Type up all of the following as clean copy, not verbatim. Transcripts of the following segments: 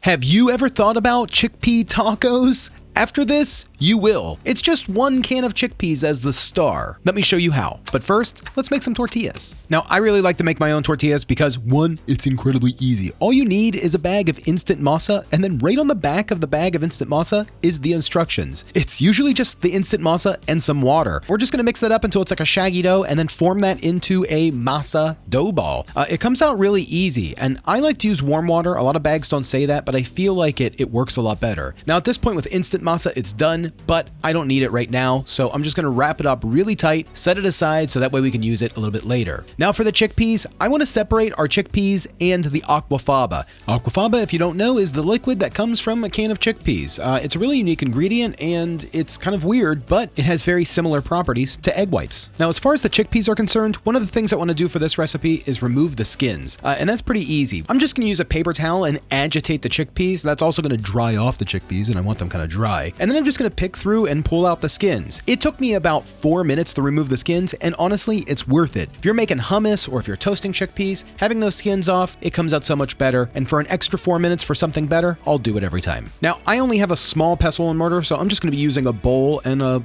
Have you ever thought about chickpea tacos? After this, you will. It's just one can of chickpeas as the star. Let me show you how. But first, let's make some tortillas. Now, I really like to make my own tortillas because one, it's incredibly easy. All you need is a bag of instant masa, and then right on the back of the bag of instant masa is the instructions. It's usually just the instant masa and some water. We're just gonna mix that up until it's like a shaggy dough and then form that into a masa dough ball. It comes out really easy, and I like to use warm water. A lot of bags don't say that, but I feel like it works a lot better. Now, at this point with instant masa, it's done, but I don't need it right now, so I'm just gonna wrap it up really tight, set it aside so that way we can use it a little bit later. Now for the chickpeas, I wanna separate our chickpeas and the aquafaba. Aquafaba, if you don't know, is the liquid that comes from a can of chickpeas. It's a really unique ingredient and it's kind of weird, but it has very similar properties to egg whites. Now, as far as the chickpeas are concerned, one of the things I wanna do for this recipe is remove the skins, and that's pretty easy. I'm just gonna use a paper towel and agitate the chickpeas. That's also gonna dry off the chickpeas, and I want them kind of dry. And then I'm just gonna pick through and pull out the skins. It took me about 4 minutes to remove the skins, and honestly, it's worth it. If you're making hummus or if you're toasting chickpeas, having those skins off, it comes out so much better. And for an extra 4 minutes for something better, I'll do it every time. Now, I only have a small pestle and mortar, so I'm just gonna be using a bowl and a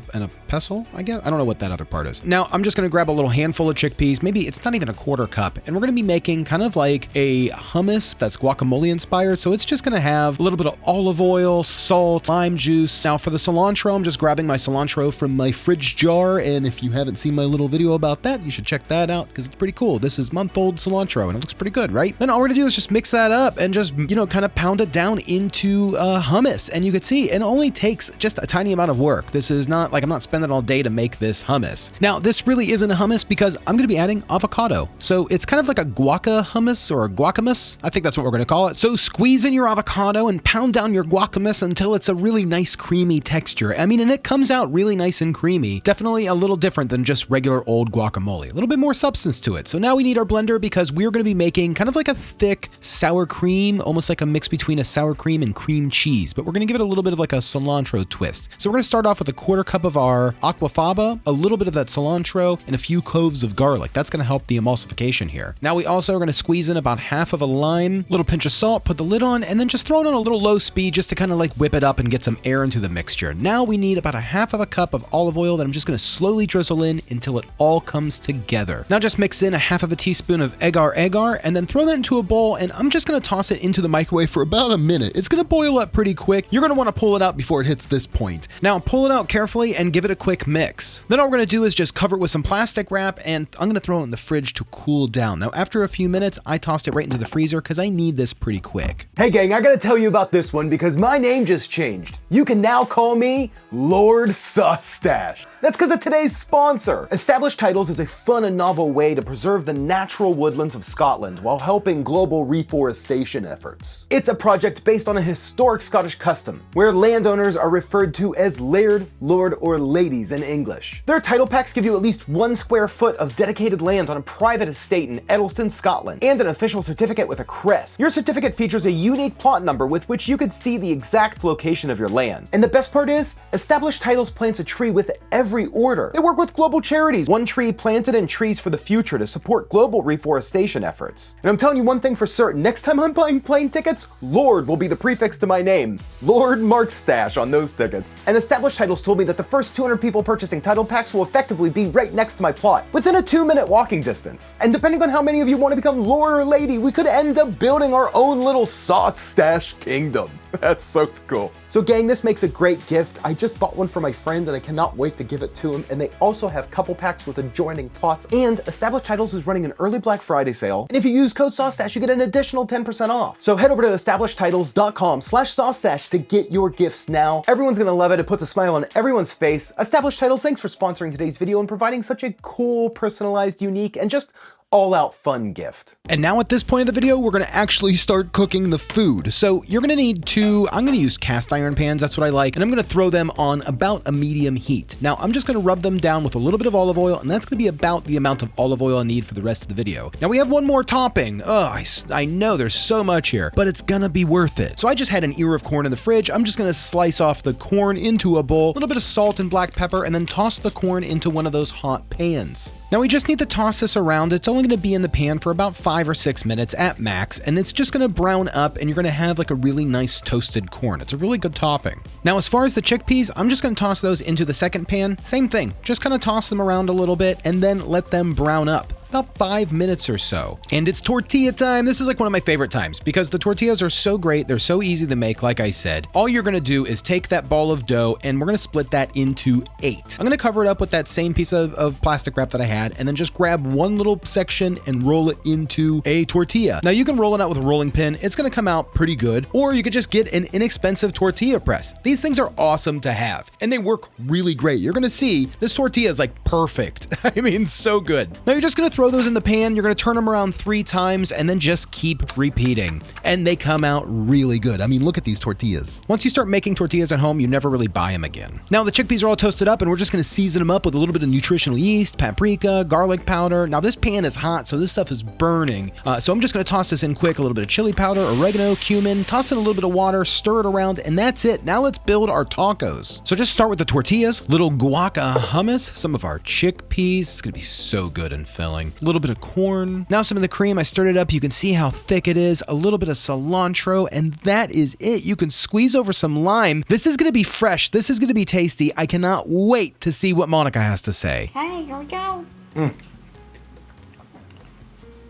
pestle, I guess? I don't know what that other part is. Now, I'm just gonna grab a little handful of chickpeas, maybe it's not even a quarter cup, and we're gonna be making kind of like a hummus that's guacamole inspired, so it's just gonna have a little bit of olive oil, salt, lime juice. Now for the cilantro, I'm just grabbing my cilantro from my fridge jar, and if you haven't seen my little video about that, you should check that out because it's pretty cool. This is month-old cilantro and it looks pretty good, right? Then all we're gonna do is just mix that up and just, kind of pound it down into hummus, and you can see it only takes just a tiny amount of work. This is not like I'm not spending all day to make this hummus. Now, this really isn't a hummus because I'm gonna be adding avocado. So it's kind of like a guaca hummus or a guacamus. I think that's what we're gonna call it. So squeeze in your avocado and pound down your guacamus until it's a really nice creamy texture. I mean, and it comes out really nice and creamy. Definitely a little different than just regular old guacamole. A little bit more substance to it. So now we need our blender because we're gonna be making kind of like a thick sour cream, almost like a mix between a sour cream and cream cheese, but we're gonna give it a little bit of like a cilantro twist. So we're gonna start off with a quarter cup of our aquafaba, a little bit of that cilantro, and a few cloves of garlic. That's gonna help the emulsification here. Now we also are gonna squeeze in about half of a lime, little pinch of salt, put the lid on, and then just throw it on a little low speed just to kind of like whip it up and get some air into the mixture. Now we need about a half of a cup of olive oil that I'm just gonna slowly drizzle in until it all comes together. Now just mix in a half of a teaspoon of agar, and then throw that into a bowl, and I'm just gonna toss it into the microwave for about a minute. It's gonna boil up pretty quick. You're gonna wanna pull it out before it hits this point. Now pull it out carefully and give it a quick mix. Then all we're gonna do is just cover it with some plastic wrap, and I'm gonna throw it in the fridge to cool down. Now after a few minutes, I tossed it right into the freezer because I need this pretty quick. Hey gang, I gotta tell you about this one because my name just changed. You can now call me Lord Saucestache. That's because of today's sponsor. Established Titles is a fun and novel way to preserve the natural woodlands of Scotland while helping global reforestation efforts. It's a project based on a historic Scottish custom, where landowners are referred to as laird, lord, or ladies in English. Their title packs give you at least 1 square foot of dedicated land on a private estate in Edelston, Scotland, and an official certificate with a crest. Your certificate features a unique plot number with which you could see the exact location of your land. And the best part is, Established Titles plants a tree with every order. They work with global charities, One Tree Planted and Trees for the Future, to support global reforestation efforts. And I'm telling you one thing for certain, next time I'm buying plane tickets, Lord will be the prefix to my name. Lord Mark Stache on those tickets. And Established Titles told me that the first 200 people purchasing title packs will effectively be right next to my plot, within a 2-minute walking distance. And depending on how many of you want to become Lord or Lady, we could end up building our own little Saucestache kingdom. That's so cool. So gang, this makes a great gift. I just bought one for my friend and I cannot wait to give it to him. And they also have couple packs with adjoining plots, and Established Titles is running an early Black Friday sale. And if you use code Saucestache, you get an additional 10% off. So head over to establishedtitles.com/Saucestache to get your gifts now. Everyone's gonna love it. It puts a smile on everyone's face. Established Titles, thanks for sponsoring today's video and providing such a cool, personalized, unique, and just all-out fun gift. And now at this point of the video, we're gonna actually start cooking the food. So you're gonna need I'm gonna use cast iron pans, that's what I like, and I'm gonna throw them on about a medium heat. Now I'm just gonna rub them down with a little bit of olive oil, and that's gonna be about the amount of olive oil I need for the rest of the video. Now we have one more topping. I know there's so much here, but it's gonna be worth it. So I just had an ear of corn in the fridge. I'm just gonna slice off the corn into a bowl, a little bit of salt and black pepper, and then toss the corn into one of those hot pans. Now we just need to toss this around. It's only gonna be in the pan for about 5 or 6 minutes at max, and it's just gonna brown up and you're gonna have like a really nice toasted corn. It's a really good topping. Now, as far as the chickpeas, I'm just gonna toss those into the second pan. Same thing, just kind of toss them around a little bit and then let them brown up. About 5 minutes or so. And it's tortilla time. This is like one of my favorite times because the tortillas are so great. They're so easy to make, like I said. All you're gonna do is take that ball of dough and we're gonna split that into 8. I'm gonna cover it up with that same piece of plastic wrap that I had and then just grab one little section and roll it into a tortilla. Now you can roll it out with a rolling pin. It's gonna come out pretty good, or you could just get an inexpensive tortilla press. These things are awesome to have and they work really great. You're gonna see this tortilla is like perfect. I mean, so good. Now you're just gonna throw those in the pan, you're gonna turn them around 3 times and then just keep repeating. And they come out really good. I mean, look at these tortillas. Once you start making tortillas at home, you never really buy them again. Now the chickpeas are all toasted up and we're just gonna season them up with a little bit of nutritional yeast, paprika, garlic powder. Now this pan is hot, so this stuff is burning. So I'm just gonna toss this in quick, a little bit of chili powder, oregano, cumin, toss in a little bit of water, stir it around, and that's it. Now let's build our tacos. So just start with the tortillas, little guaca hummus, some of our chickpeas. It's gonna be so good and filling. A little bit of corn. Now some of the cream, I stirred it up. You can see how thick it is. A little bit of cilantro, and that is it. You can squeeze over some lime. This is gonna be fresh. This is gonna be tasty. I cannot wait to see what Monica has to say. Hey, here we go.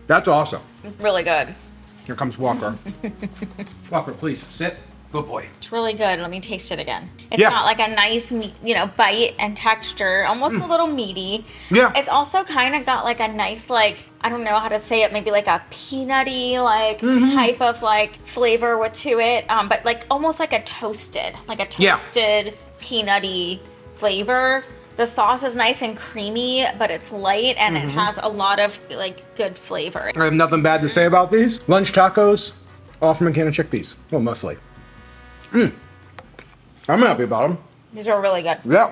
That's awesome. Really good. Here comes Walker. Walker, please sit. Good boy. It's really good. Let me taste it again. It's Yeah. got like a nice, bite and texture, almost a little meaty. Yeah. It's also kind of got like a nice, like, I don't know how to say it, maybe like a peanutty, like type of like flavor to it. But like almost like a toasted peanutty flavor. The sauce is nice and creamy, but it's light and it has a lot of like good flavor. I have nothing bad to say about these. Lunch tacos, all from a can of chickpeas. Well, mostly. I'm happy about them. These are really good. Yeah.